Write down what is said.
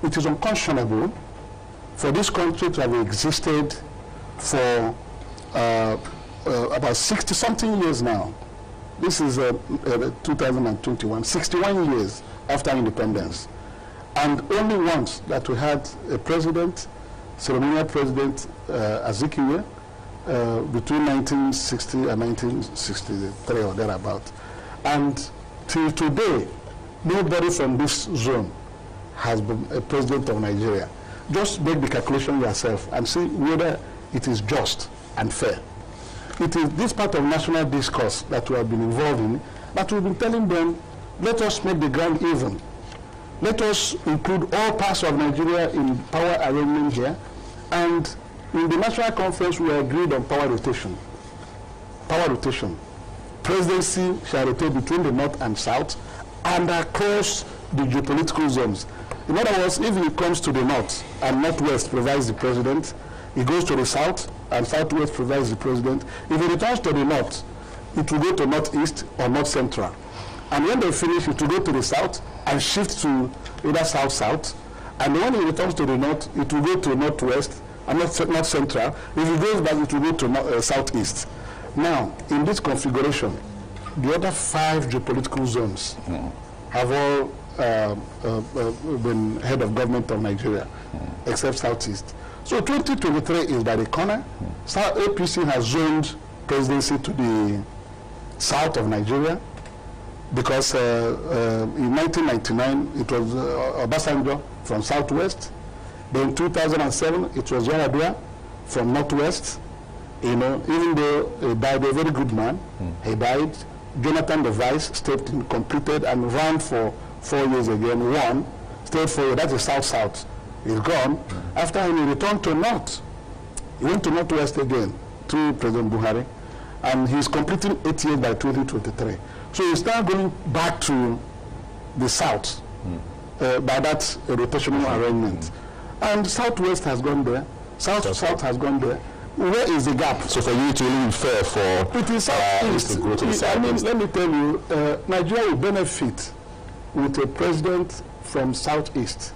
it is unconscionable for this country to have existed for about 60-something years now. This is 2021, 61 years after independence. And only once that we had a president, ceremonial president, Azikiwe, between 1960 and 1963 or thereabout. And till today, nobody from this zone has been a president of Nigeria. Just make the calculation yourself and see whether it is just and fair. It is this part of national discourse that we have been involved in, that we've been telling them, let us make the ground even. Let us include all parts of Nigeria in power arrangement here. And in the national conference, we agreed on power rotation. Power rotation. Presidency shall rotate between the north and south and across the geopolitical zones. In other words, if it comes to the north and northwest provides the president, it goes to the south and southwest provides the president. If it returns to the north, it will go to northeast or north central. And when they finish, it will go to the south and shift to either south-south. And when it returns to the north, it will go to northwest and north central. If it goes back, it will go to southeast. Now, in this configuration, the other 5 geopolitical zones have all been head of government of Nigeria, except southeast. So 2023 is by the corner. APC has zoned presidency to the south of Nigeria, because in 1999 it was Obasanjo from southwest. Then in 2007 it was Yaradua from northwest. You know, even though he died, a very good man, he died. Jonathan the vice stayed in, completed and ran for 4 years again, won, stayed for, that is south-south. He's gone. After him, he returned to north. He went to northwest again to President Buhari, and he's completing 8 years by 2023. So he's now going back to the south by that rotational arrangement. And southwest has gone there, south has gone there. Where is the gap? So for you to really be fair for it is southeast to go to the south. I mean, let me tell you, Nigeria will benefit with a president from southeast.